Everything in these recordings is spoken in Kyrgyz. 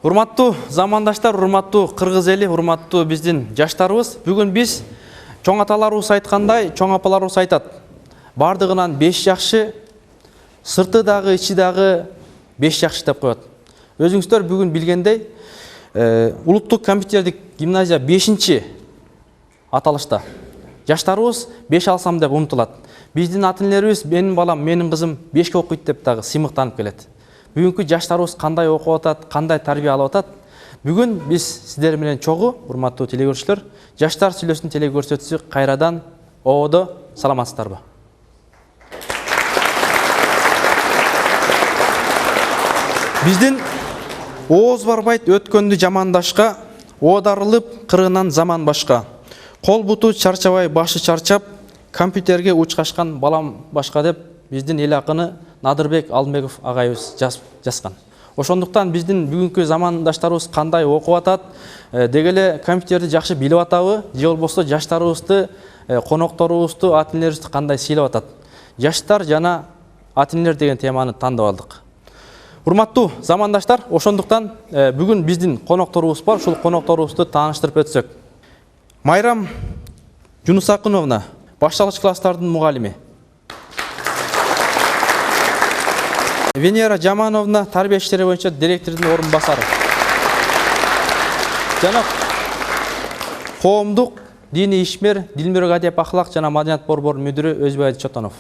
Урматтуу замандаштар, урматтуу кыргыз эли, урматтуу биздин жаштарыбыз. Бүгүн биз чоң аталарыбыз айткандай, чоң апаларыбыз айтат. Бардыгынан 5 жакшы, сырты дагы, ичи дагы 5 жакшы деп коет. Өзүңүздөр бүгүн билгендей, улуттук компьютердик гимназия 5-чи аталышта. Жаштарыбыз 5 алсам деп умтулат. Биздин ата-энелерибиз, менин балам, менин кызым 5ке окуйт деп дагы сыймыктанып келет. Бүгүнкү жаштарыбыз кандай окуп атат, кандай тарбия алып атат? Бүгүн биз сиздер менен чогуу, урматтуу телекөрүүчүлөр, жаштар сүйлөсүн телекөрсөтүүсү кайрадан ободо. Саламатсыздарбы? Биздин ооз барбайт өткөндү жамандашка, оодарылып кырынан заман башка. Кол буту чарчабай, башы чарчап, компьютерге учкашкан балам башка деп биздин эл акыны Надырбек Алмеков агайыбыз жазган. Ошондуктан биздин бүгүнкү замандаштарыбыз кандай окуп атат, деги эле компьютерди жакшы билип атабы, же болбосо жаштарыбызды, конокторубузду, ата-энелерибизди кандай сыйлап атат? Жаштар жана ата-энелер деген теманы тандап алдык. Урматтуу замандаштар, ошондуктан бүгүн биздин конокторубуз бар, ушул конокторубузду тааныштырып өтсөк. Майрам Жунусакыновна, башталгыч класстардын мугалими. Венера Жамановна, тарбия иштери боюнча директордун орун басары. Жана коомдук диний ишмер, Дилмирек адеп ахлак жана маданият борбор мүдүрү Өзбай Чотонов.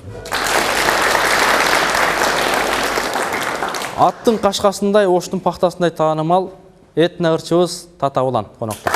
Аттын кашкасындай, оштун пактасындай таанымал этно ырчыбыз Тата Улан конокто.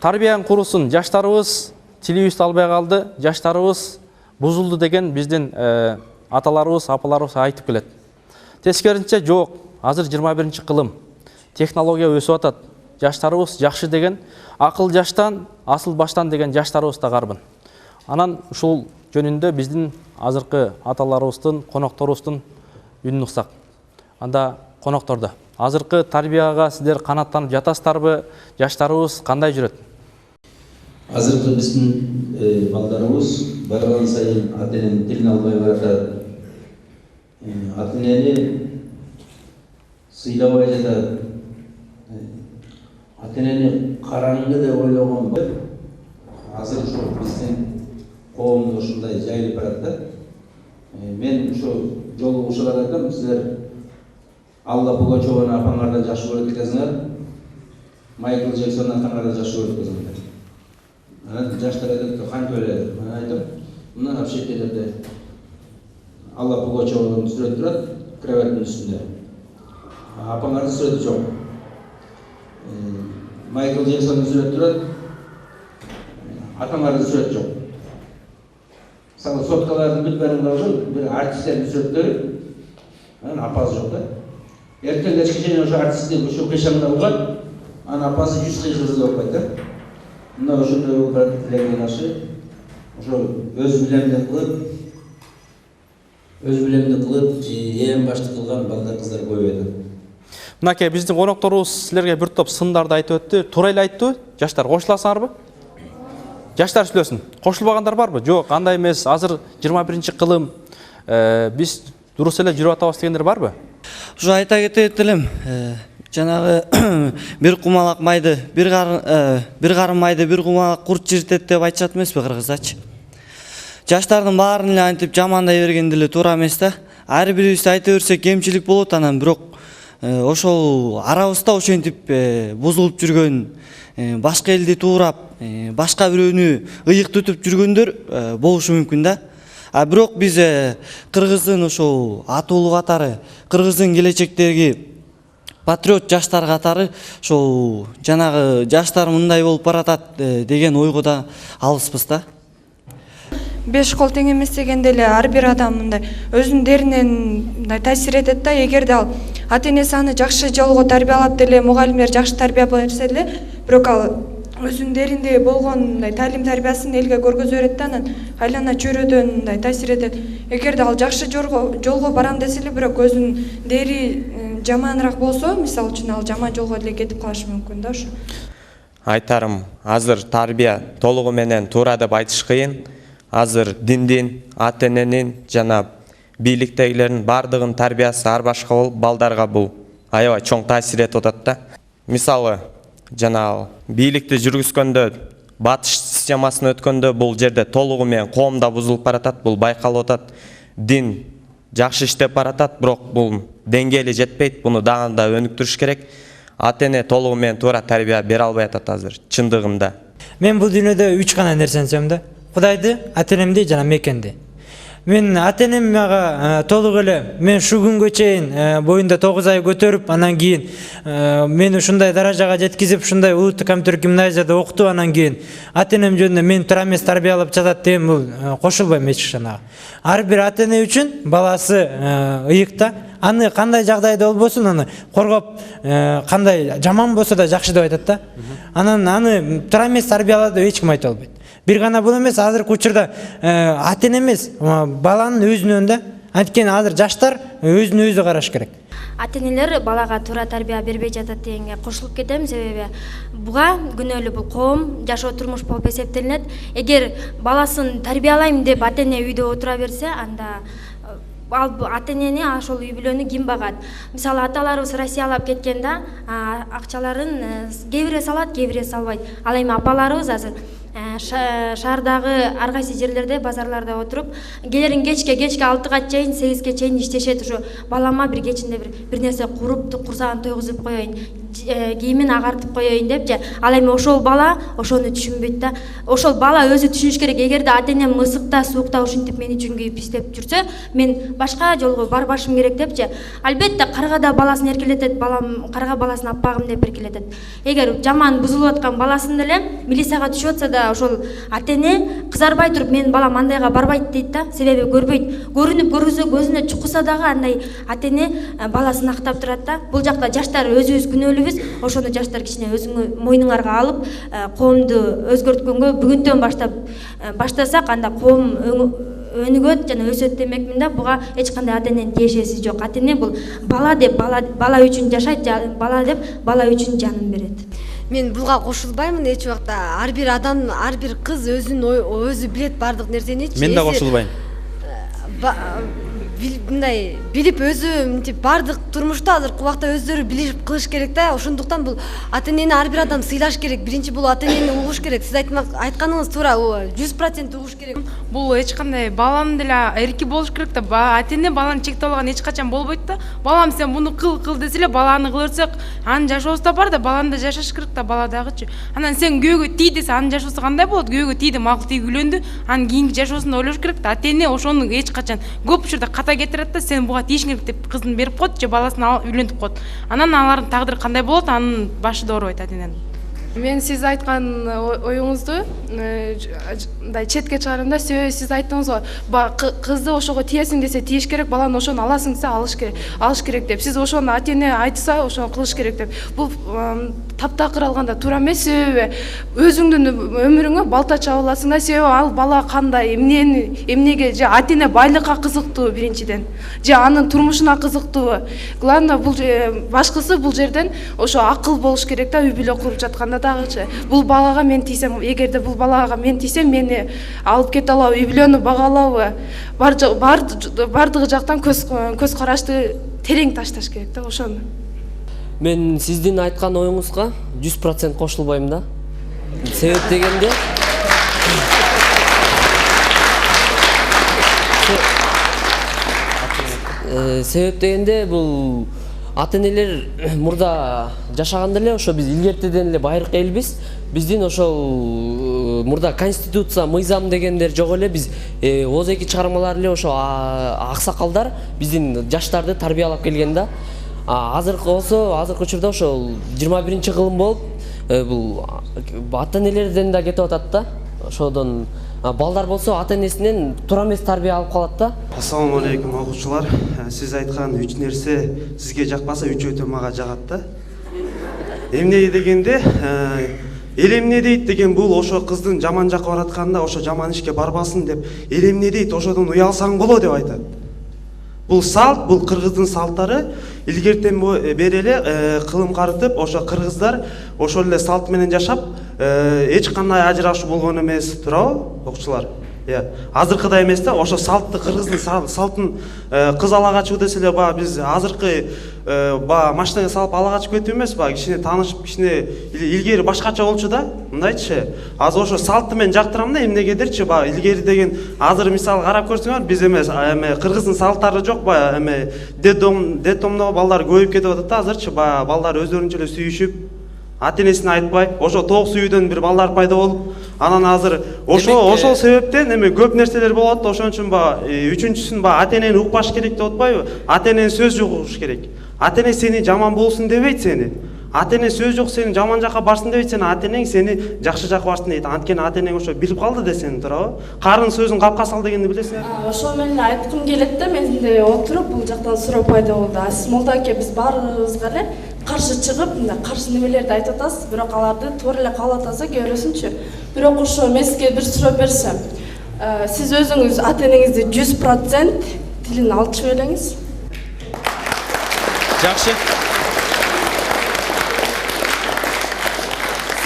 Тарбиян курусун жаштарыбыз тилибизди албай калды, жаштарыбыз бузулду деген биздин аталарыбыз, апаларыбыз айтып келет. Тескеринче жок, азыр 21-кылым. Технология өсүп атат. Жаштарыбыз жакшы деген, акыл жаштан, асыл баштан деген жаштарыбыз да карбын. Анан ушул жөнүндө биздин азыркы аталарыбыздын, конокторубуздун үнүн уксак. Анда коноктордо азыркы тарбияга сиздер канаттанып жатасыздарбы? Жаштарыбыз кандай жүрөт? Азыркы биздин балдарыбыз барган сайын ата-эненин тилин албай баратат. Ата-энени сыйлабай жатат. Ата-энени караңгы деп ойлогон азыр ошо биздин коомдо ушундай жайылып барат да. Мен ошо жолу ушулар айтам, силер Алла Пугачеваны апаңардан жакшы көрөт экенсиңер, Майкл Джексонду атаңардан жакшы көрөт экенсиңер. Анан жаштар айтат, кантип эле? Мен айтам, мына общежитиелерде Алла Пугачеванын сүрөтү турат, кроваттын үстүндө. Апаңардын сүрөтү жок. Майкл Джексондун сүрөтү турат, атаңардын сүрөтү жок. Мисалы соткалардын бүт бәрин карасаң, бир артисттердин сүрөттөрү, анан апасы жок да. Эртең кечке чейин ошо артисттин ошо кешаңда угат, анан апасы 100 кыйгызы деп койт да. Мына ошондой болуп тилегине каршы ошо өз билемди кылып, эң башты кылган балдар кыздар көп экен. Мынакей биздин конокторубуз силерге бир топ сындарды айтып өттү. Туура эле айттыбы? Жаштар кошуласыңарбы? Жаштар сүйлөсүн. Кошулбагандар барбы? Жок, андай эмес. Азыр 21-кылым. Биз дурус эле жүрүп атабыз дегендер барбы? Ушу айта кетет элем. Жанагы бир кумалак майды, бир карым майды бир кумалак курт жиртет деп айтышат эмеспи кыргыздачы? жаштардын баарын эле антип жамандай берген деле туура эмес да. Ар бирибиз айта берсек кемчилик болот, анан бирок ошол арабызда ошентип бузулуп жүргөн, башка элди туурап, башка бирөөнү ыйык түтүп жүргөндөр болушу мүмкүн да. А бирок биз Кыргыздын ошол атуулу катары, Кыргыздын келечектеги патриот жаштар катары ошол жанагы жаштар мындай болуп баратат деген ойго да алыспыз да. 5 кол тең эмес дегенде эле ар бир адам мындай өзүнүн деринен мындай таасир этет да. Эгерде ал ата энеси аны жакшы жолго тарбиялап деле, мугалимдер жакшы тарбия берсе эле, бирок ал өзүнүн деринде болгон мындай талим тарбиясын элге көргөзө берет да, анан айлана чөйрөдөн мындай таасир этет. Эгерде ал жакшы жолго барам десе эле, бирок өзүнүн дери жаманыраак болсо, мисалы үчүн ал жаман жолго деле кетип калышы мүмкүн да. Ошо айтарым, азыр тарбия толугу менен туура деп айтыш кыйын. Азыр диндин, ата эненин жана бийликтегилердин бардыгынын тарбиясы ар башка болуп, балдарга бул аябай чоң таасир этип атат да. Мисалы, жана бийликти жүргүзгөндө, батыш системасына өткөндө бул жерде толугу менен коомда бузулуп баратат, бул байкалып атат. Дин жакшы иштеп баратат, бирок бул деңгээли жетпейт, буну дагы да өнүктүрүш керек. Ата эне толугу менен туура тарбия бере албай атат азыр чындыгында. Мен бул дүйнөдө 3 гана нерсени сүйөм да. Кудайды, ата энемди жана мекенди. Мен ата энем мага толук эле мен шу күнгө чейин боюнда 9 ай көтөрүп, анан кийин мени ушундай даражага жеткизип, ушундай улуттук компьютер гимназияда окутуп, анан кийин ата энем жөнүндө мен туура эмес тарбиялап жатат деген бул кошулбайм эч качан. Ар бир ата эне үчүн баласы ыйыкта, аны кандай жагдайда болбосун, аны коргоп, кандай жаман болсо да жакшы деп айтат да. Анан аны туура эмес тарбиялады деп эч ким айта албайт. Bir gana bunu emес, азыркы учурда ата эне эмес, баланын өзүнөн да. Анткени азыр жаштар өзүнө өзү караш керек. Ата энелер балага туура тарбия бербей жатат дегенге кошулуп кетем, себеби буга күнөөлүү бул коом, жашоо турмуш болуп эсептелинет. Эгер баласын тарбиялайм деп ата эне үйдө отура берсе, анда ал ата энени ошол үй бүлөнү ким багат? Мисалы аталарыбыз Россиялап кеткенде акчаларын кээ бири салат, кээ бири салбайт. Ал эми апаларыбыз азыр шаардагы ар кайсы жерлерде, базарларда отуруп, келерин кечке 6га чейин, 8ге чейин иштешет. Ушу балама бир кечинде бир нерсе куруп, курсагын тойгузуп коеюн, кийимин агартып коеюн депчи. Ал эми ошол бала ошону түшүнбөйт да. Ошол бала өзү түшүнүш керек. Эгерде ата энем ысыкта, суукта ушинтип мени үчүн кийип иштеп жүрсө, мен башка жолго барбашым керек депчи. Албетте карга баласын эркелетет, балам карга баласын аппагым деп эркелетет. Эгер жаман бузулуп аткан баласын деле милицияга түшүп атса да, ошол ата эне кызарбай туруп менин балам андайга барбайт дейт да. Себеби көрбөйт. Көрүнүп көргүзө көзүнө чукуса дагы андай ата эне баласын актап турат да. Бул жакта жаштар өзүбүз күнөөлүүбүз. Ошону жаштар кичине өзүңө мойнуңарга алып, коомду өзгөрткөнгө бүгүнтөн баштап баштасак, анда коом өнүгөт жана өсөт демекмин да. Буга эч кандай ата эненин тиешеси жок. Ата эне бул бала деп бала үчүн жашайт, бала деп бала үчүн жанын берет. Мен буга кошулбаймын эч убакта. Ар бир адам, ар бир кыз өзү билет бардык нерсени. Мен да кошулбайм. Мындай билип өзү мынтип бардык турмушта азыркы убакта өздөрү билип кылыш керек да. Ошондуктан бул ата энени ар бир адам сыйлаш керек. Биринчи бул ата энени угуш керек. Сиз айтканыңыз туура, 100% угуш керек. Бул эч кандай баланын деле эрки болуш керек да. Ата эне баланы чектеп алган эч качан болбойт да. Балам сен буну кыл десе эле баланы кыла берсек, анын жашоосу да бар да, баланы да жашаш керек да, бала дагычы. Анан сен күйөөгө тий десе, анын жашоосу кандай болот? Күйөөгө тийди, макул тиги үйлөндү, анын кийинки жашоосун ойлош керек да. Ата эне ошону эч качан көп учурда ката кетирет да. Сен буга тийишиң керек деп кызын берип коет же баласын үйлөнтүп коет. Анан алардын тагдыры кандай болот, анын башы да оорубайт ата эненин. Мен сиз айткан оюңузду мындай четке чыгарам да. Сиз айттыңыз го, кызды ошого тиесиң десе тийиш керек, баланы ошону аласың десе алыш керек деп. Сиз ошону ата эне айтса ошону кылыш керек деп. Бул таптакыр алганда туура эмес, себеби өзүңдүн өмүрүңө балта чаба аласың да. Себеби ал бала кандай, эмнеге, же ата эне байлыкка кызыктуу биринчиден, же анын турмушуна кызыктуу. Главное бул башкысы бул жерден ошо акыл болуш керек да, үй бүлө куруп жатканда дагычы. Бул балага мен тийсем, эгерде бул балага мен тийсем, мени алып кете алабы, үй бүлөнү бага алабы? Бардыгы жактан көз карашты терең ташташ керек да, ошону. Мен сиздин айткан оюңузга 100% кошулбайм да. Себеп дегенде себеп дегенде бул ата энелер мурда жашаганда эле ошо биз илгертеден эле байыркы элбиз. Биздин ошол мурда конституция, мыйзам дегендер жок эле. Биз ооз-эки чыгармалар эле ошо аксакалдар биздин жаштарды тарбиялап келген да. Азыркы болсо, азыркы учурда ошол 21-кылым болуп, бул ата энелерден да кетип атат да. Ошодон балдар болсо ата энесинен туура эмес тарбия алып калат да. Ассаламу алейкум окуучулар. Сиз айткан 3 нерсе сизге жакпаса, 3-өтө мага жагат да. Эмне дегенде, эл эмне дейт деген бул ошо кыздын жаман жакка баратканда ошо жаман ишке барбасын деп, эл эмне дейт ошодон уялсаң боло деп айтат. Бул салт, бул кыргыздын салттары. Илгертен бери эле кылым карытып, ошо кыргыздар ошол эле салт менен жашап, эч кандай ажырашуу болгон эмес, туурабы, окуучулар? Азыркыдай эмес да, ошо салтты кыргыздын салтын кыз ала качуу десе эле биз азыркы машинага салып ала качып кетүү эмес, кичине таанышып, кичине илгери башкача болчу да, мындайчы. Азыр ошо салтты мен жактырам да, эмнегедирчи, илгери деген азыр мисалы карап көрсөңөр, биз эмес, кыргыздын салттары жок, детдомдо балдар көбөйүп кетип атат да азырчы, балдар өздөрүнчө эле сүйүшүп, ата энесине айтпай, ошо тоок сүйүүдөн бир балдар пайда болуп, анан азыр ошол себептен көп нерселер болот. Ошон үчүн үчүнчүсүн ата энени укпаш керек деп атпайбы? Ата эненин сөз угуш керек. Ата эне сени жаман болсун дебейт сени. Ата эне сөз жок сени жаман жакка барсын дебейт, сени ата энең сени жакшы жакка барсын дейт. Анткени ата энең ошо билип калды десең, туурабы? Карын сөзүн капка сал дегенди билесиңер. Ошол менен айткым келет да, мен отуруп бул жактан суроо пайда болду. Сиз молда аке, биз баарыбызга эле каршы чыгып, мындай каршы немелерди айтып атасыз, бирок аларды туура эле кабыл атасак көрөсүнчү. Бирок ошо мен сизге бир суроо берсем, сиз өзүңүз ата энеңизди 100% тилин алтышып элеңиз. Жакшы.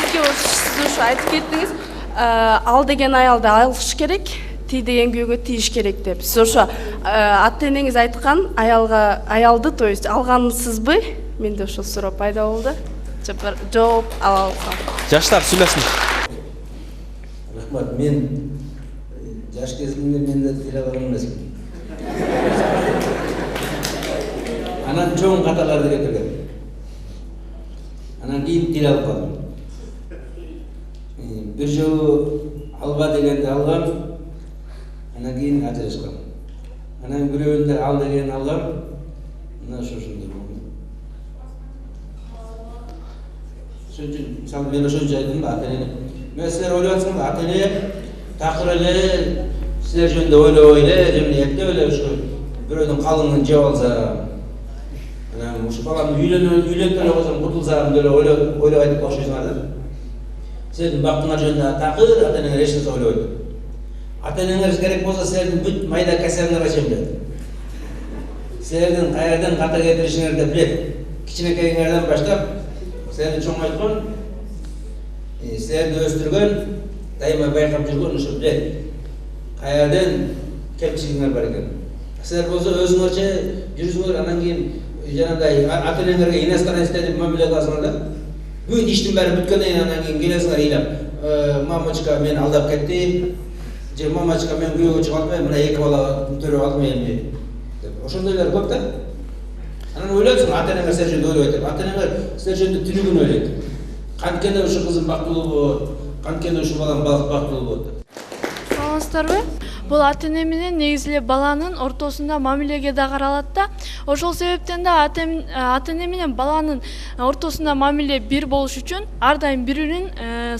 Сиз ошо айтып кеттиңиз, ал деген аялды алыш керек, ти деген күйөөгө тийиш керек деп. Сиз ошо ата энеңиз айткан аялды, то есть алгансызбы? Менде ошол суроо пайда болду. Жооп ала алсам. Жаштар сүйлөсүн. Рахмат, мен жаш кезимде мен да тил алган эмесмин. Анан чоң каталарды кетирген. Анан кийин тил алып калдым. Бир жолу алба дегенди алгам, анан кийин ажырашкам. Анан бирөөндө ал дегенди алгам, мына ошондой болду. Ошон үчүн мисалы мен ошончо айттым да, ата эне. Мен силер ойлоп атсаңдар, ата эне такыр эле силер жөнүндө ойлобой эле, жемнияттеп эле ушу бирөөнүн калыңын жеп алса, анан ушу баланы үйлөнүп эле койсом кутулсам деп эле ойлоп айтып окшойсуңар да. Силердин бактыңар жөнүндө такыр ата энеңер эч нерсе ойлобойт. Ата энеңер керек болсо силердин бүт майда касаңарга чейин билет. Силердин каерден ката кетиришиңерди билет. Кичинекейиңерден баштап силерди чоңойткон, силерди өстүргөн, дайыма байкап жүргөн ушу билет. Каерден кемчилигиңер бар экен. Силер болсо өзүңөрчө жүрүңөр, анан кийин жанагындай ата энеңерге иностранецте деп мамиле кыласыңар да. Бүт иштин баары бүткөндөн кийин анан кийин келесиңер ыйлап, мамочка мени алдап кетти, же мамочка мен күйөөгө чыга албайм, мына 2 бала төрөп алдым элимди деп. Ошондойлор көп да. Анан ойлойсуң, ата энеңер силер жөнүндө ойлойт деп. Ата энеңер силер жөнүндө түнүгүн ойлойт. Канткени ушу кызым бактылуу болот, канткени ушу балам бактылуу болот деп. Саламатсыздарбы? Бул ата эне менен негизи эле баланын ортосунда мамилеге да каралат да. Ошол себептен да ата эне менен баланын ортосунда мамиле бир болуш үчүн ар дайым бири-бирин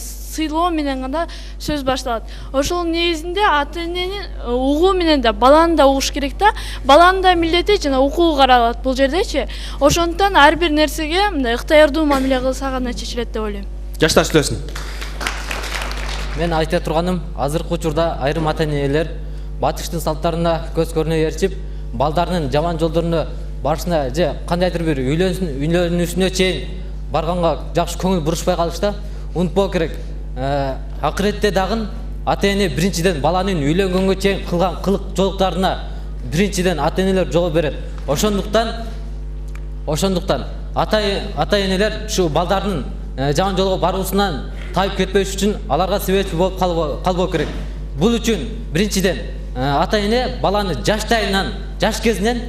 сыйлоо менен гана сөз башталат. Ошол негизинде ата эненин угуу менен да баланы да угуш керек да. Баланын да милдети жана укугу каралат бул жердечи. Ошондуктан ар бир нерсеге мындай ыктыярдуу мамиле кылсак гана чечилет деп ойлойм. Жаштар сүйлөсүн. Мен айта турганым, азыркы учурда айрым ата энелер батыштын салттарына көз көрүнө ээрчип, балдарынын жаман жолдоруна барышына же кандайдыр бир үйлөнүүсүнө чейин барганга жакшы көңүл бурушпай калышта. Унутпоо керек. Акыретте дагы ата эне биринчиден баланын үйлөнгөнгө чейин кылган кылык жолуктарына биринчиден ата энелер жол берет. Ошондуктан ата энелер ушу балдарынын жаман жолго баруусунан тайып кетпеш үчүн аларга себепчи болуп калбоо керек. Бул үчүн биринчиден ата эне баланы жаш кезинен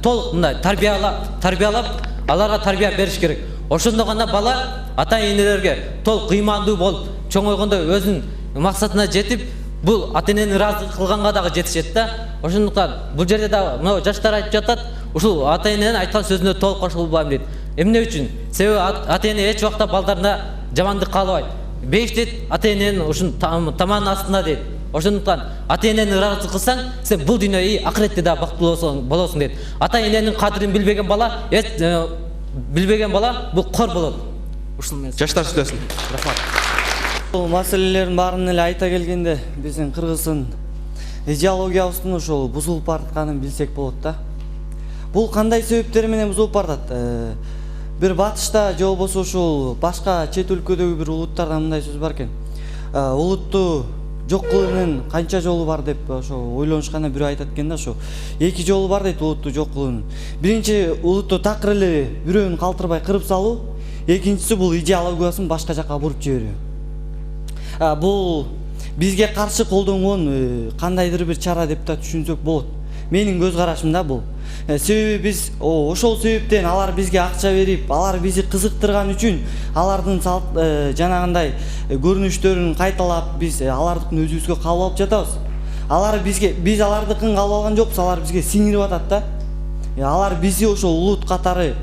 толук мындай тарбиялап аларга тарбия бериш керек. Ошондо гана бала ата энелерге толук ыймандуу болуп чоңойгондо өзүнүн максатына жетип, бул ата энени ыраазы кылганга дагы жетишет да. Ошондуктан бул жерде да мына жаштар айтып жатат, ушул ата эненин айткан сөзүнө толук кошулбайм дейт. Эмне үчүн? Себеби ата эне эч убакта балдарына жамандык каалабайт. Бейиштет ата эненин ушун таманын астында дейт. Ошондуктан ата энени ыраазы кылсаң, сен бул дүйнөдө акыретте да бактылуу болосуң дейт. Ата эненин кадырын билбеген бала бул кор болот. Ушул менен Жаштар сүйлөсүн. Рахмат. Бул маселелердин баарын эле айта келгенде биздин кыргыздын идеологиябыздын ошол бузулуп баратканын билсек болот да. Бул кандай себептер менен бузулуп барат? Бир батышта же болбосо ушул башка чет өлкөдөгү бир улуттарда мындай сөз бар экен. Улутту жок кылуунун канча жолу бар деп ошо ойлонушканда бирөө айтат экен да, ошо 2 жолу бар дейт улутту жок кылуунун. Биринчи улутту такыр эле бирөөнү калтырбай кырып салуу, экинчиси бул идеологиясын башка жакка буруп жиберүү. Бул бизге каршы колдонгон кандайдыр бир чара деп да түшүнсөк болот. Менин көз карашымда бул. Себеби биз ошол себептен алар бизге акча берип, алар бизи кызыктырган үчүн алардын жанагындай көрүнүштөрүн кайталап, биз алардыкын өзүбүзгө кабыл алып жатабыз. Алар биз алардыкын кабыл алган жокпуз, алар бизге сиңирип атат да. Алар бизи ошол улут катары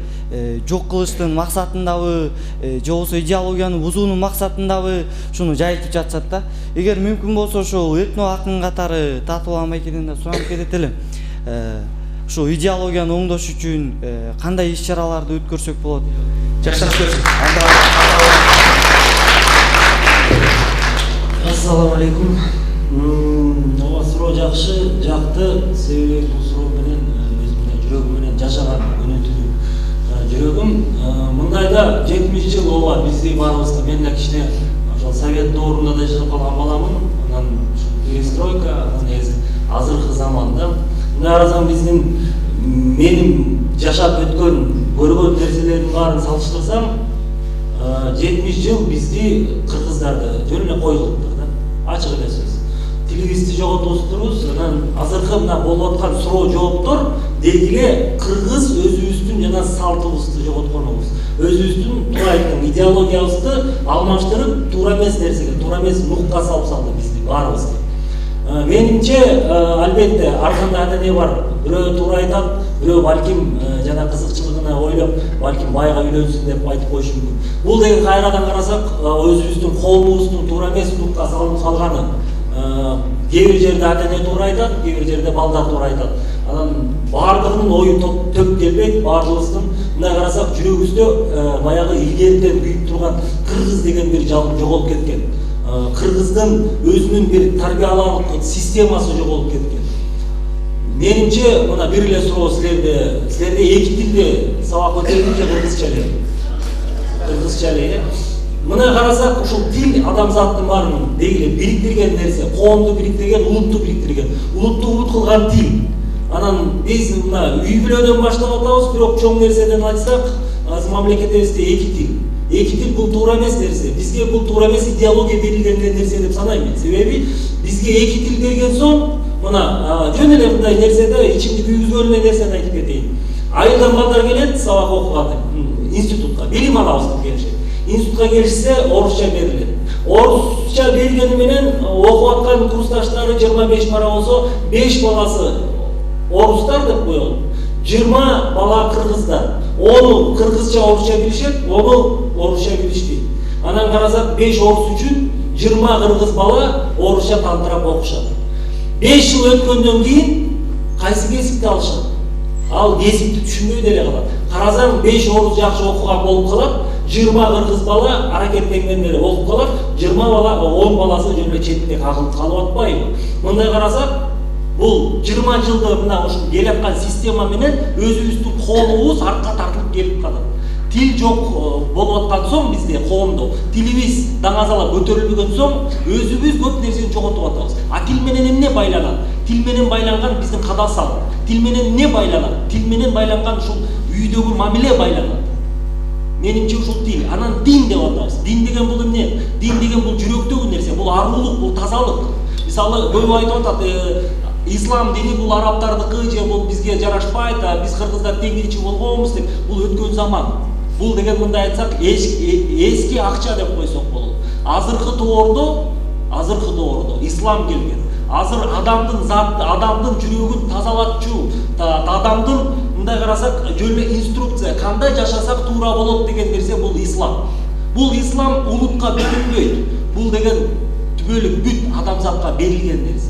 жок кылыштын максатындабы, же болбосо идеологияны бузуунун максатындабы шуну жайылтып жатышат да. Эгер мүмкүн болсо ошол этно акын катары Татыбал Майкеден да суранып кетет элем. Ошо идеологияны оңдош үчүн кандай иш-чараларды өткөрсөк болот? Жаштар сүйлөсүн. Ассаламу алейкум. Ооба, суроо жакты, себеби бул суроо менен өзүмдүн жүрөгүм менен жашаган өнөтүрүү жүрөгүм. Мындайда 70 жыл ооба бизди баарыбызга, мен да кичине ошол совет доорунда да жашап калган баламын. Анан перестройка, анан азыркы заманда мындай карасаң биздин менин жашап өткөн көргөн нерселердин баарын салыштырсам, 70 жыл бизди кыргыздарды жөн эле койгуптур да. Ачык эле сөз. Тилибизди жоготуптурбуз, анан азыркы мына болуп аткан суроо жооптор деги эле кыргыз өзүбүздүн жана салтыбызды жоготконубуз. Өзүбүздүн туура айткан идеологиябызды алмаштырып, туура эмес нерсеге, туура эмес нукка салып салды бизди баарыбызга. Менимче, албетте, ар кандай ата эне бар. Бирөө туура айтат, бирөө балким жана кызыкчылыгына ойлоп, балким байга үйлөнсүн деп айтып коюшу мүмкүн. Бул деген кайрадан карасак, өзүбүздүн коомубуздун туура эмес нукка салынып калганы. Кээ бир жерде ата эне туура айтат, кээ бир жерде балдар туура айтат. Анан баардыгынын ою төп келбейт, баардыгыбыздын мындай карасак жүрөгүбүздө баягы илгериден күйүп турган кыргыз деген бир жоголуп кеткен. Кыргыздын өзүнүн бир тарбиялаалык системасы жоголуп кеткен. Менимче, мына бир эле суроо силерде 2 тилде сабак өтөдү же кыргызча эле? Кыргызча эле. Мына карасак, ушул тил адамзаттын баарын деги эле бириктирген нерсе, коомду бириктирген, улутту бириктирген, улутту улут кылган тил. Анан биз мына үй бүлөдөн баштап атабыз, бирок чоң нерседен айтсак, азыр мамлекетибизде 2 тил. 2 тил бул туура эмес нерсе. Бизге бул туура эмес идеология берилген нерсе деп санайм мен. Себеби бизге 2 тил берген соң, мына жөн эле мындай нерседе ичимди күйгүзгөн эле нерсени айтып кетейин. Айылдан балдар келет, сабак окуган институтка, билим алабыз деп келишет. Институтка келишсе орусча берилет. Орусча бергени менен окуп аткан курсташтары 25 бала болсо, 5 баласы орустар деп коелу. 20 бала кыргыздар. Onu kırgızca orusça bilişet, onu orusça bilişti. Anan karasак 5 orus üçün 20 kırgız bala orusça tantırap okuşat. 5 yıl ötkөндөн кийин кайсы кесипти алышат? Ал кесипти түшүнбөй деле калат. Карасаң 5 орус жакшы окуган болуп калат, 20 кыргыз бала аракеттенгендери окуп калат, 20 бала 10 баласы жөн эле четинде калып атпайбы? Мындай карасак, бул 20 жылда мына ушул келаткан система менен өзүбүздүн коомубуз артка тартылып келип калат. Тил жок болуп аткан соң бизде коомдо тилибиз даңазалап көтөрүлбөгөн соң өзүбүз көп нерсени жоготуп атабыз. А тил менен эмне байланат? Тил менен байланган биздин када сал. Тил менен эмне байланат? Тил менен байланган ушул үйдөгү мамиле байланат. Менимче ушул тил. Анан дин деп атабыз. Дин деген бул эмне? Дин деген бул жүрөктөгү нерсе, бул арулук, бул тазалык. Мисалы көбү айтып атат, ислам дини бул арабтардыкы же бул бизге жарашпайт, биз кыргыздар теңирчи болгонбуз деп, бул өткөн заман. Бул деген мындай айтсак эски акча деп койсок болот. Азыркы доордо ислам келген. Азыр адамдын заты, адамдын жүрөгүн тазалатчу, адамдын мындай карасак жөнү инструкция, кандай жашасак туура болот деген нерсе бул ислам. Бул ислам улутка бөлүнбөйт. Бул деген түбөлүк бүт адамзатка берилген нерсе.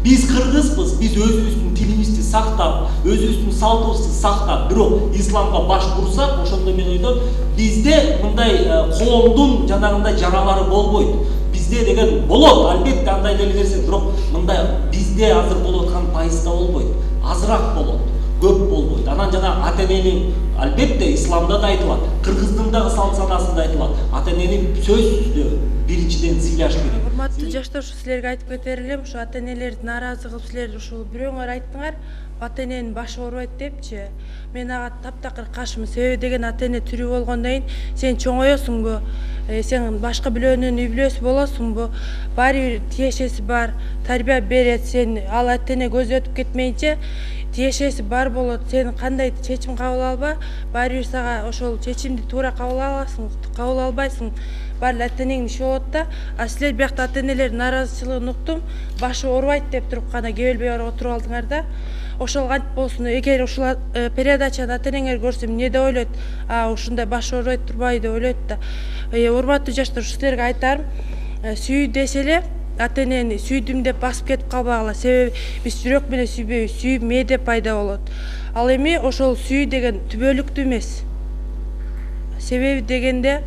Биз кыргызбыз, биз өзүбүздүн тилибизди сактап, өзүбүздүн салтыбызды сактап, бирок исламга баш бурсак, ошондо мен ойдом, бизде мындай коомдун жанагындай жаралары болбойт. Бизде деген болот, албетте андай деле нерсе, бирок мындай бизде азыр болуп аткан пайызда болбойт. Азыраак болот, көп болбойт. Анан жана ата-эненин албетте исламда да айтылат, кыргыздын дагы салт санасында айтылат. Ата-энени сөзсүздө биринчиден сыйлаш керек. Урматтуу жаштар, ушу силерге айтып кетер элем, ушу ата-энелерди нааразы кылып силер ушул бирөөңөр айттыңар, ата-эненин башы ооруйт депчи. Мен ага таптакыр каршымын. Себеби деген ата-эне тирүү болгондон кийин сен чоңоёсуңбу, сен башка бирөөнүн үй бүлөсү болосуңбу, баары бир тиешеси бар, тарбия берет, сен ал ата-эне көзү өтүп кетмейинче тиешеси бар болот. Сен кандай чечим кабыл алба, баары бир сага ошол чечимди туура кабыл аласың, кабыл албайсың. Баары ата-энеңдин иши болот да. А силер биякта ата-энелердин нааразычылыгын уктум, башы оорубайт деп туруп гана кебелбей отуруп алдыңар да. Ошол кантип болсун, эгер ушул передачаны ата-энеңер көрсө эмне деп ойлойт? Ушундай башы оорубайт турбайбы деп ойлойт да. Урматтуу жаштар, силерге айтарым, сүй десе эле ата-энени сүйдүм деп басып кетип калбагыла. Себеби биз жүрөк менен сүйбөйбүз, сүйүп мээде пайда болот. Ал эми ошол сүй деген түбөлүктүү эмес. Себеби дегенде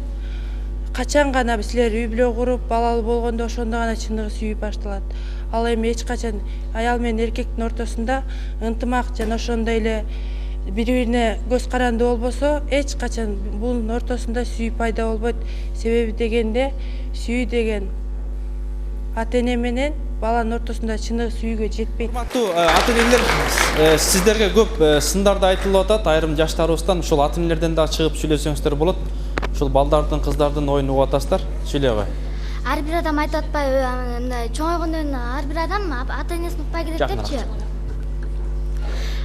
качан гана силер үй бүлө куруп, балалуу болгондо ошондо гана чындыгы сүйүү башталат. Ал эми эч качан аял менен эркектин ортосунда ынтымак жана ошондой эле бири-бирине көз каранды болбосо, эч качан бунун ортосунда сүйүү пайда болбойт. Себеби дегенде сүйүү деген ата-эне менен баланын ортосунда чындыгы сүйүүгө жетпейт. Урматтуу ата-энелер, сиздерге көп сындарды айтылып атат. Айрым жаштарыбыздан ушул ата-энелерден да чыгып сүйлөсөңүздөр болот. Ушул балдардын, кыздардын оюн угуп атасыздар. Сүйлөй. Ар бир адам айтып атпайбы, мындай чоңойгондон ар бир адам ата-энесин укпай кетет депчи.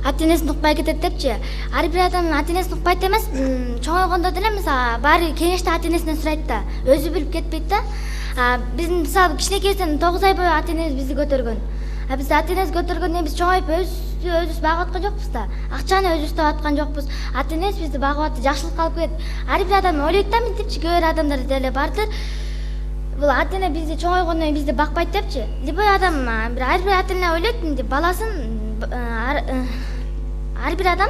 Ата-энесин укпай кетет депчи. Ар бир адам ата-энесин укпайт эмес, чоңойгондо деле мисалы баары кеңешти ата-энесинен сурайт да, өзү билип кетпейт да. Биздин мисалы кичинекейден 9 ай бою ата-энебиз бизди көтөргөн. Биз ата-энебиз көтөргөндөн биз чоңоюп өзүбүз багып аткан жокпуз да. Акчаны өзүбүз таап аткан жокпуз. Ата-энебиз бизди багып атты, жакшылыкка алып келет. Ар бир адам ойлойт да, мынтипчи, кээ бир адамдар деле бардыр. Бул ата-эне бизди чоңойгондон кийин бизди бакпайт депчи. Любой адам, ар бир ата-эне ойлойт, мынтип баласын ар бир адам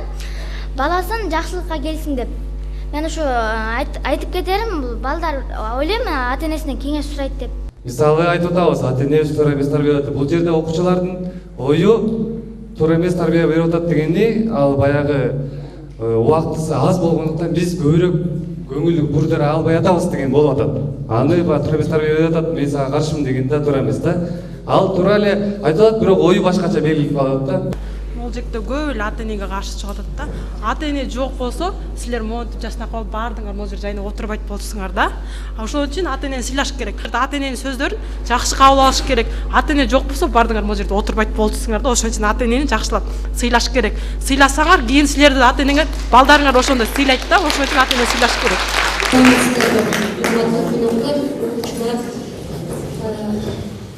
баласын жакшылыкка келсин деп. Мен ушу айтып кетерим, бул балдар ойлойм ата-энесинен кеңеш сурайт деп. Мисалы айтып атабыз, ата-энебиз туура эмес тарбия берет. Бул жерде окуучулардын ою туура эмес тарбия берип атат дегенди, ал баягы убактысы аз болгондуктан биз көбүрөөк көңүл бурдара албай атабыз деген болуп атат. Аны туура эмес тарбия берип атат, мен сага каршымын деген да туура эмес да. Ал туура эле айтып атат, бирок ою башкача белгилип калат да. Жекте көп эле ата-энеге каршы чыгып атат да. Ата-эне жок болсо, силер монтип жашнап калып баардыгыңар могу жер жайына отурбайт болсуңар да. Ошон үчүн ата-энени сыйлаш керек. Ата-эненин сөздөрүн жакшы кабыл алыш керек. Ата-эне жок болсо, баардыгыңар могу жерде отурбайт болсуңар да. Ошон үчүн ата-энени жакшылап сыйлаш керек. Сыйласаңар, кийин силерди ата-энеңер, балдарыңар ошондой сыйлайт да. Ошон үчүн ата-энени сыйлаш керек.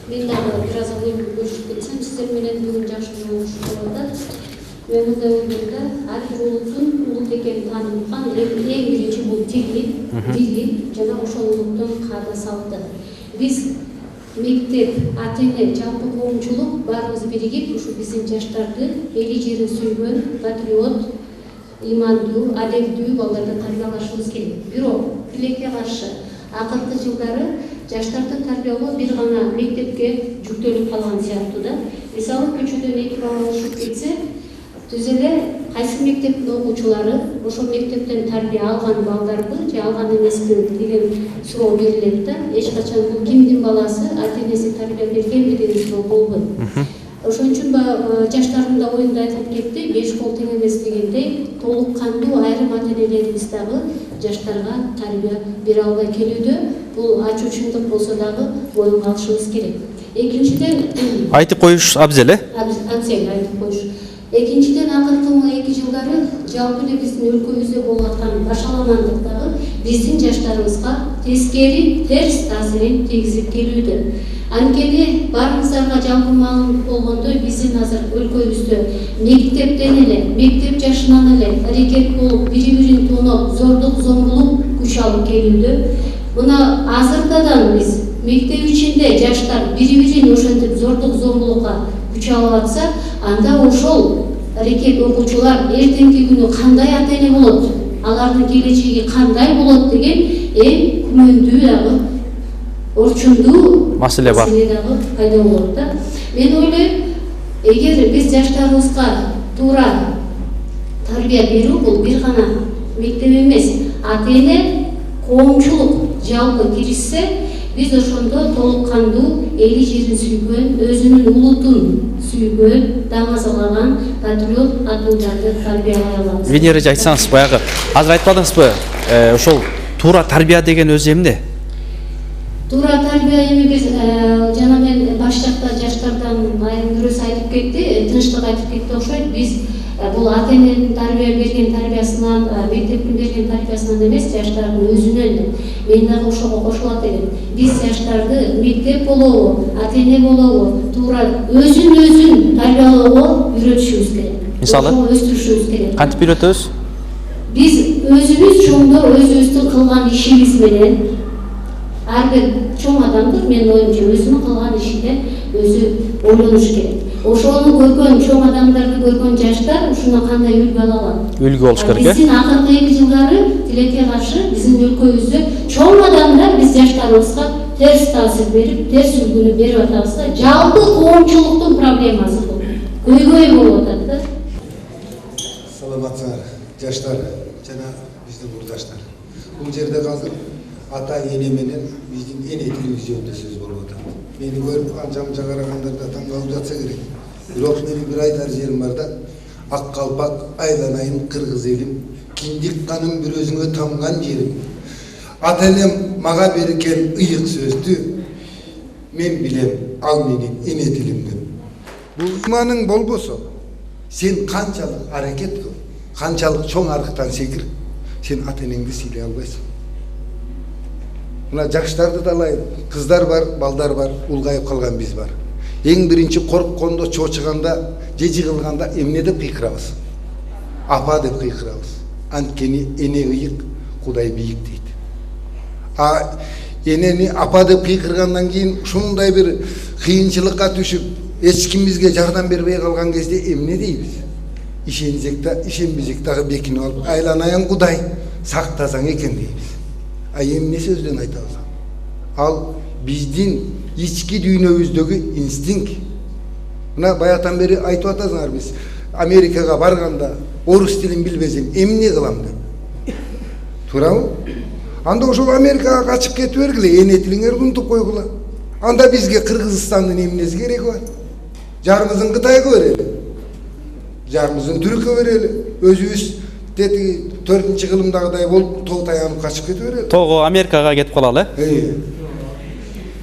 Мен дагы бир аз оюмду бөлүшүп кетсем, сиздер менен бүгүн жакшы болуп атат. Мен мындай ойлойм да, ар бир улуттун улут экенин тааныккан эң биринчи бул дили жана ошол улуттун каада салты. Биз мектеп, ата-эне, жалпы коомчулук баарыбыз биригип ушу биздин жаштарды эли жерин сүйгөн, патриот, имандуу, адептүү балдарды тарбиялашыбыз керек. Бирок тилекке каршы акыркы жылдары жаштарды тарбиялоо бир гана мектепке жүктөлүп калган сыяктуу да. Мисалы көчөдөн эки бала өшүп кетсе, түз эле кайсы мектептин окуучулары ошол мектептен тарбия алган балдарды же алган эмеспи деген суроо берилет да. Эч качан бул кимдин баласы, ата-энеси тарбия бергенби деген суроо болбойт. Ошон үчүн жаштардын да оюнда айтылып кетти, 5 кол тең эмес дегендей, толук кандуу айрым ата-энелерибиз дагы жаштарга тарбия бере албай келүүдө. Бул ачуу чындык болсо дагы боюнга алышыбыз керек. Экинчиден Айтып коюш абзел, абзел айтып коюш. Экинчиден акыркы 2 жылдары жалпы эле биздин өлкөбүздө болуп аткан башаламандыктагы биздин жаштарыбызга тескери терс таасирин тийгизип келүүдө. Анткени барыңыздарга жалпы маалым болгондой биздин азыр өлкөбүздө мектептен эле, мектеп жашынан эле аракет болуп бири-бирин тоноп, зордук зомбулук күч алып келүүдө. Мына азыртадан биз мектеп ичинде жаштар бири-бирин ошентип зордук зомбулукка күч алып атса, анда ошол аракет окуучулар эртеңки күнү кандай ата-эне болот, алардын келечеги кандай болот деген эң күмөндүү дагы орчундуу маселе дагы пайда болот да. Мен ойлойм, эгер биз жаштарыбызга туура тарбия берүү бул бир гана мектеп эмес, ата-эне, коомчулук жалпы киришсе, биз ошондо толук кандуу эли жерин сүйгөн, өзүнүн улутун сүйгөн, даңазалаган патриот адылдарды тарбиялай алабыз. Венера айтсаңыз, баягы азыр айтпадыңызбы, ошол туура тарбия деген өзү эмне? Туура тарбия эми биз жана мен баш жакта жаштардан айрым бирөөсү айтып кетти, тынчтык айтып кетти окшойт. Биз бул ата-эненин тарбия берген тарбиясынан, мектептин берген тарбиясынан эмес, жаштардын өзүнөн. Мен дагы ошого кошулат элем. Биз жаштарды мектеп болобу, ата-эне болобу, туура өзүн тарбиялоого үйрөтүшүбүз керек. Мисалы өстүрүшүбүз керек. Кантип үйрөтөбүз? Биз өзүбүз чоңдор өзүбүздүн кылган ишибиз менен ар бир чоң адамдыр, менин оюмча өзүнүн кылган ишине өзү ойлонуш керек. Ошону көргөн чоң адамдарды көргөн жаштар ушундан кандай үлгү ала алат? Үлгү болуш керек. Биздин акыркы 2 жылдары тилекке каршы биздин өлкөбүздө чоң адамдар биз жаштарыбызга терс таасир берип, терс үлгүнү берип атабыз да. Жалпы коомчулуктун проблемасы бул. Көйгөй болуп атат да. Саламатсыңар, жаштар жана биздин мурдаштар. Бул жерде азыр ата-эне менен биздин эне тилибиз жөнүндө сөз болуп атат. Мени көрүп анчамча карагандар да таң калып жатса керек. Бирок менин бир айтар жерим бар да. Ак калпак айланайын кыргыз элим, киндик каным бир өзүңө тамган жерим. Ата-энем мага берген ыйык сөздү мен билем, ал менин эне тилим деп. Бул иманың болбосо, сен канчалык аракет кыл, канчалык чоң арыктан секир, сен ата-энеңди сыйлай албайсың. Мына жаштарды да алайын, кыздар бар, балдар бар, улгайып калган биз бар. Эң биринчи корккондо, чочуганда, же жыгылганда эмне деп кыйкырабыз? Апа деп кыйкырабыз. Анткени эне ыйык, Кудай бийик дейт. Энени апа деп кыйкыргандан кийин ушундай бир кыйынчылыкка түшүп, эч ким бизге жардам бербей калган кезде эмне дейбиз? Ишенсек да, ишенбесек дагы бекинип алып, айланайын Кудай, сактасаң экен дейбиз. Эмне сөздөн айтабыз? Ал биздин ички дүйнөбүздөгү инстинкт. Мына баягытан бери айтып атасыңар, биз Америкага барганда орус тилин билбесем эмне кылам деп. Туурабы? Анда ошол Америкага качып кетип бергиле, эне тилиңерди унутуп койгула. Анда бизге Кыргызстандын эмнеси кереги бар? Жарымызын Кытайга берели. Жарымызын Түрккө берели. Өзүбүз тети 4-чы кылымдагыдай болуп тоо таянып качып кетип берели. Тоого Америкага кетип калалы.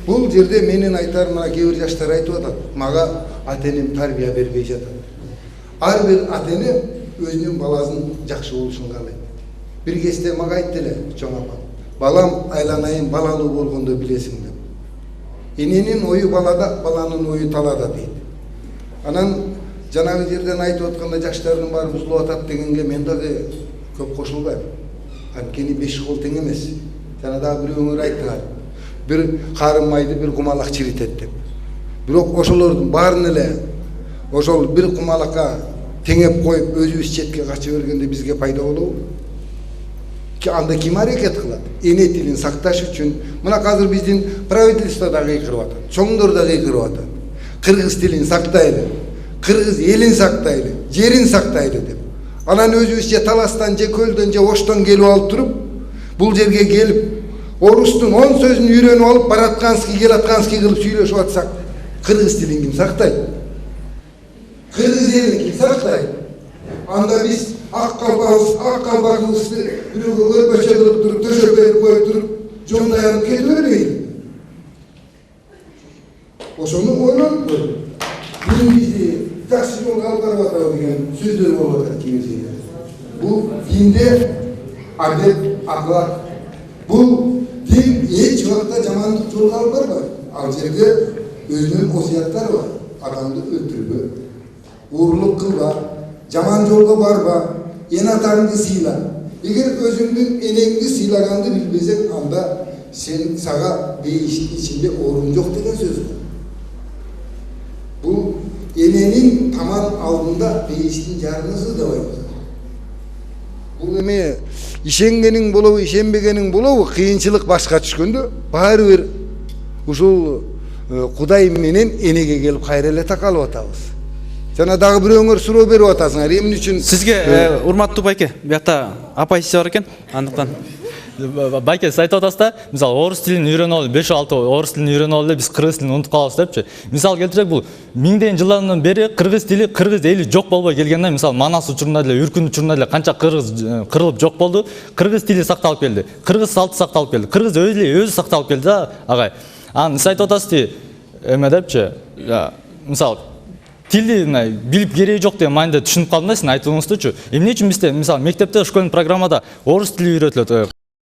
Бул жерде менин айтарым, мына кээ бир жаштар айтып атат, мага ата-энем тарбия бербей жатат. Ар бир ата-эне өзүнүн баласын жакшы болушун каалайт. Бир кезде мага айтты эле чоң апам, балам айланайын балалуу болгондо билесиң деп. Эненин ою балада, баланын ою талада дейт. Анан жанагы жерден айтып атканда жаштардын баары бузулуп атат дегенге мен дагы көп кошулбайм. Анткени 5 кол тең эмес. Жана дагы бирөөңөр айттыңар. Бир карын майды бир кумалак чиритет деп. Бирок ошолордун баарын эле ошол бир кумалакка теңеп коюп өзүбүз четке кача бергенде бизге пайда болобу? Анда ким аракет кылат? Эне тилин сакташ үчүн мына азыр биздин правительство да кыйкырып атат, чоңдор да кыйкырып атат. Кыргыз тилин сактайлы, кыргыз элин сактайлы, жерин сактайлы деп. Анан өзүбүз же таластан, же көлдөн, же оштон келип алып туруп, бул жерге келип, орустун 10 сөзүн үйрөнүп алып, баратканский, келатканский кылып сүйлөшүп атсак, кыргыз тилин ким сактайт? Кыргыз элин ким сактайт? Анда биз ак калпагыбызды бирөөгө көрпөчө кылып туруп, төшөп берип коюп туруп, жон таянып кете бербейли. ошону ойлонуп кой. Дин бизди жакшы жолго алып барып атабы деген сөздөр болуп атат кийинчерде. Бул динде адет, аклак. Бул дин эч убакта жамандык жолго алып барбайт. Ал жерде өзүнүн осуяттары бар. Адамды өлтүрбө, уурулук кылба, жаман жолго барба, эн атаңды сыйла. Эгер өзүңдүн энеңди сыйлаганды билбесең, анда сен сага бейиштин ичинде орун жок деген сөз бар. Бул эненин таман алдында бейиштин жарынысы деп айтат. Бул эме ишенгениң болобу, ишенбегениң болобу, кыйынчылык башка түшкөндө баары бир ушул Кудай менен энеге келип кайра эле такалып атабыз. Жана дагы бирөөңөр суроо берип атасыңар. Эмне үчүн Сизге урматтуу байке, биякта апай сиз бар экен. Андыктан Байке, сиз айтып атасыз да, мисалы орус тилин үйрөнүп алып, 5-6 орус тилин үйрөнүп алып, биз кыргыз тилин унутуп калабыз депчи. Мисал келтирсек, бул миңдеген жылдардан бери кыргыз тили, кыргыз эли жок болбой келгенде, мисалы Манас учурунда деле, Үркүн учурунда деле канча кыргыз кырылып жок болду, кыргыз тили сакталып келди, кыргыз салты сакталып келди, кыргыз өзү сакталып келди да, агай. Анан сиз айтып атасыз эме депчи, мисалы тилди билип кереги жок деген маанайда түшүнүп калдым да сиздин айтууңуздучу. Эмне үчүн бизде мисалы мектепте школьный программада орус тили үйрөтүлөт?